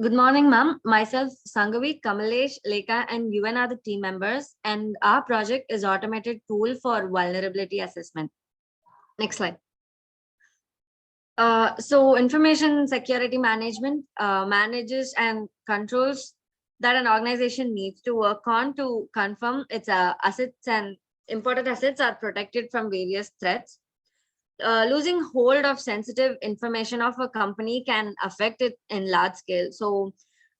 Good morning, ma'am. Myself, Sangavi, Kamalesh, Lekha, and UN are the team members, and our project is automated tool for vulnerability assessment. Next slide. So information security management manages and controls that an organization needs to work on to confirm its assets and important assets are protected from various threats. Losing hold of sensitive information of a company can affect it in large scale. So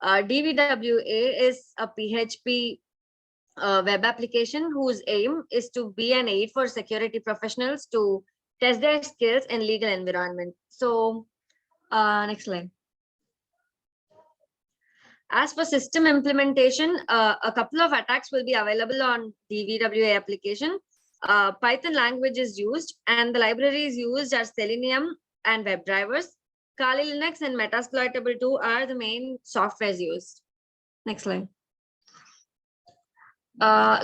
DVWA is a PHP web application whose aim is to be an aid for security professionals to test their skills in legal environment. So next slide. As for system implementation, a couple of attacks will be available on DVWA application. Python language is used, and the libraries used are Selenium and WebDrivers. Kali Linux and Metasploitable 2 are the main softwares used. Next slide.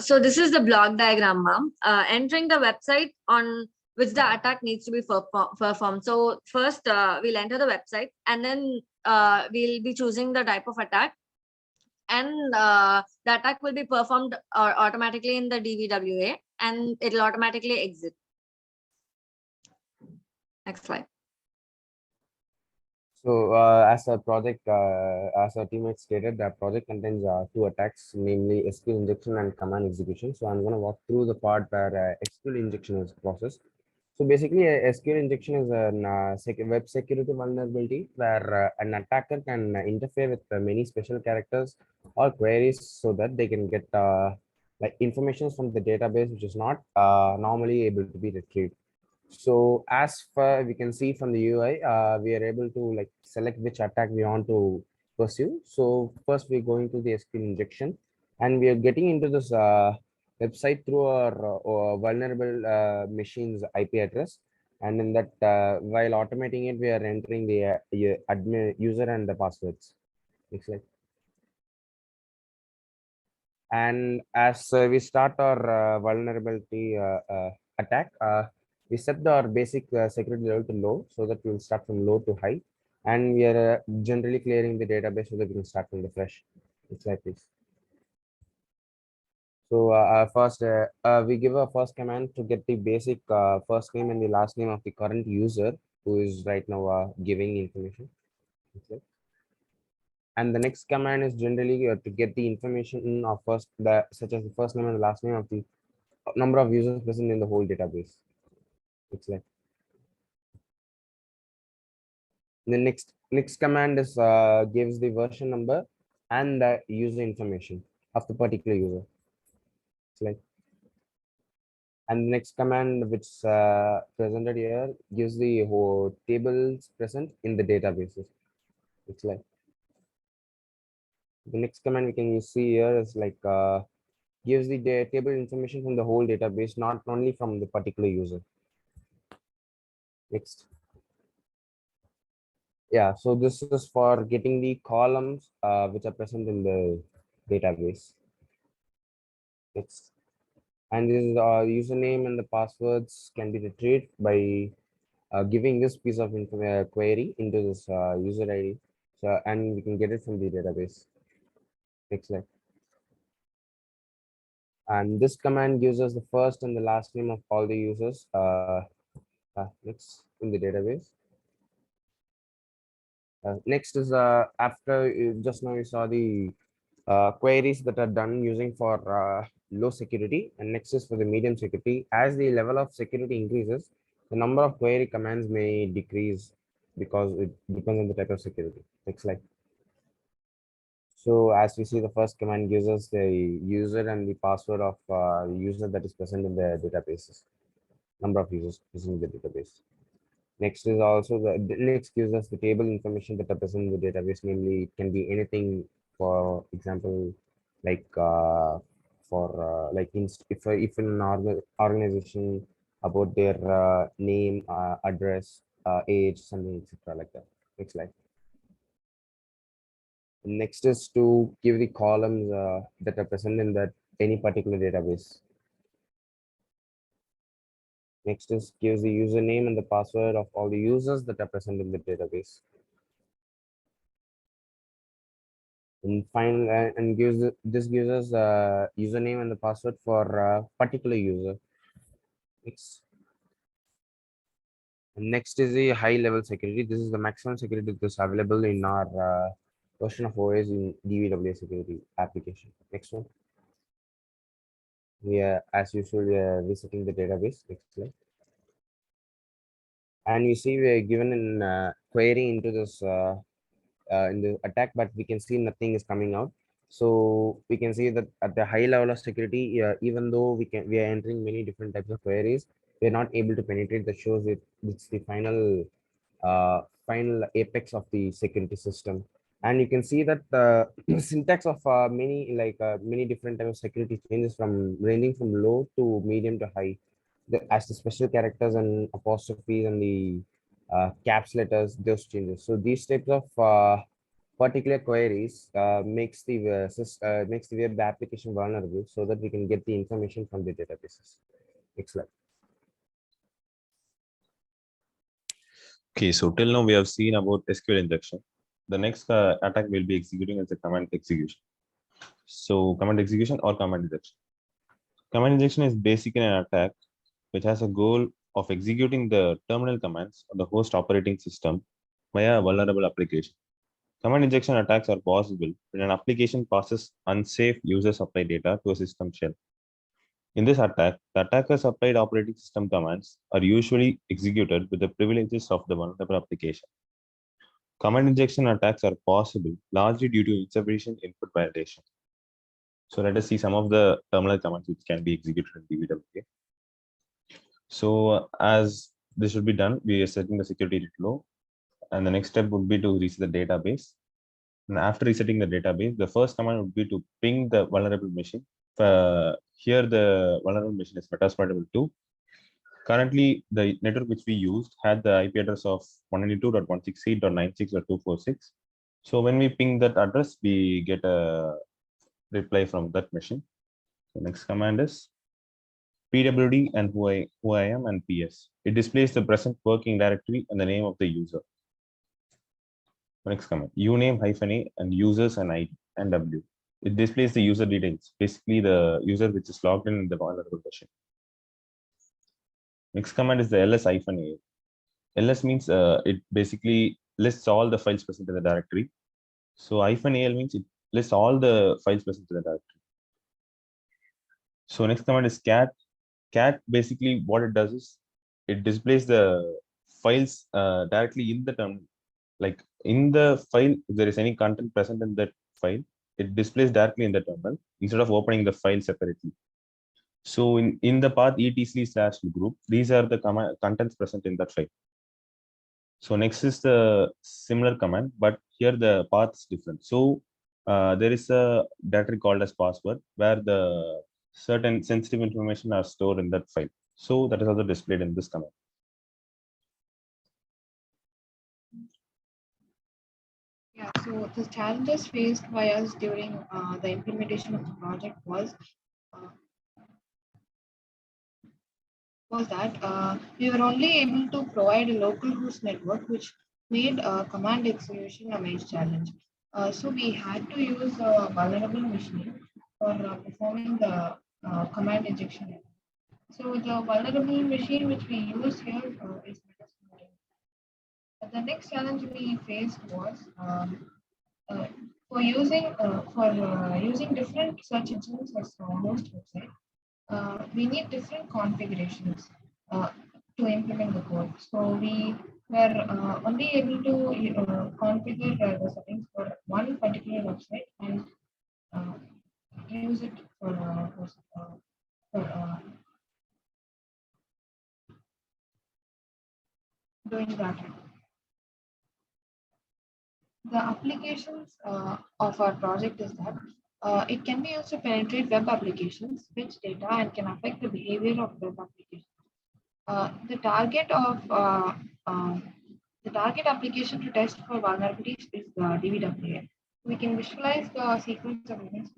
So this is the block diagram, ma'am. Entering the website on which the attack needs to be performed. So first we'll enter the website, and then we'll be choosing the type of attack, and the attack will be performed automatically in the DVWA, and it'll automatically exit. Next slide. So as a project, as our teammate stated, the project contains two attacks, namely SQL injection and command execution. So I'm going to walk through the part where SQL injection is processed. So basically, a SQL injection is a web security vulnerability where an attacker can interfere with many special characters or queries so that they can get like information from the database which is not normally able to be retrieved. So as far we can see from the UI, we are able to like select which attack we want to pursue. So first we're going to the SQL injection, and we are getting into this website through our vulnerable machine's IP address. And in that, while automating it, we are entering the admin user and the passwords. Next slide. And as we start our vulnerability attack, we set our basic security level to low so that we'll start from low to high. And we are generally clearing the database so that we can start from the fresh. It's like this. So first, we give a first command to get the basic first name and the last name of the current user who is right now giving information. Okay. And the next command is generally to get the information of first, such as the first name and the last name of the number of users present in the whole database. It's like the next command is gives the version number and the user information of the particular user. It's like, and the next command which presented here gives the whole tables present in the databases. It's like the next command we can see here is like gives the table information from the whole database, not only from the particular user. Next. Yeah, so this is for getting the columns which are present in the database. Next. And this is username and the passwords can be retrieved by giving this piece of query into this user ID. So, and we can get it from the database. Next slide. And this command gives us the first and the last name of all the users next in the database. Next is after just now you saw the queries that are done using for low security, and next is for the medium security. As the level of security increases, the number of query commands may decrease because it depends on the type of security. Next slide. So as we see, the first command gives us the user and the password of user that is present in the databases, number of users present in the database. Next is also the next gives us the table information that are present in the database, namely it can be anything, for example, like if in an organization about their name, address, age, something, etc. like that. Next slide. Next is to give the columns that are present in that any particular database. Next is gives the username and the password of all the users that are present in the database. and find and gives us username and the password for particular user. Next is the high level security. This is the maximum security that is available in our version of OS in DVW security application. Next one. We are, as usual, we are visiting the database. Next slide. And you see we are given in query into this in the attack, but we can see nothing is coming out. So we can see that at the high level of security, even though we are entering many different types of queries, we are not able to penetrate. That shows it's the final apex of the security system. And you can see that the syntax of many different types of security changes from ranging from low to medium to high. As the special characters and apostrophes and the caps letters, those changes. So these types of particular queries makes the web application vulnerable, so that we can get the information from the databases. Next slide. Okay, so till now we have seen about SQL injection. The next attack will be executing as a command execution. So command execution or command injection. Command injection is basically an attack which has a goal of executing the terminal commands of the host operating system via a vulnerable application. Command injection attacks are possible when an application passes unsafe user-supplied data to a system shell. In this attack, the attacker's applied operating system commands are usually executed with the privileges of the vulnerable application. Command injection attacks are possible largely due to insufficient input validation. So let us see some of the terminal commands which can be executed in DVW. So as this should be done, we are setting the security rate low. And the next step would be to reset the database. And after resetting the database, the first command would be to ping the vulnerable machine. Here, the vulnerable machine is metasploitable 2. Currently, the network which we used had the IP address of 192.168.96.246. So when we ping that address, we get a reply from that machine. The next command is pwd and who I am and ps. It displays the present working directory and the name of the user. Next command, uname -a and users and ID and w. It displays the user details, basically the user which is logged in the vulnerable version. Next command is the ls-a. ls means it basically lists all the files present in the directory. So -al means it lists all the files present in the directory. So next command is cat. Cat basically what it does is it displays the files directly in the terminal. Like in the file, if there is any content present in that file, it displays directly in the terminal instead of opening the file separately. So in the path etc/group, these are the contents present in that file. So next is the similar command, but here the path is different. So there is a directory called as password where the certain sensitive information are stored in that file. So that is also displayed in this command. Yeah, so the challenges faced by us during the implementation of the project was that we were only able to provide a local host network, which made command execution a major challenge. So we had to use a vulnerable machine for performing the command injection. So the vulnerable machine which we use here is Metasploit. The next challenge we faced was uh, using different search engines as host website. We need different configurations to implement the code. So we were only able to configure the settings for one particular website and use it for doing that. The applications of our project is that it can be used to penetrate web applications, fetch data, and can affect the behavior of web applications. The target application to test for vulnerabilities is the DVWA. We can visualize the sequence of events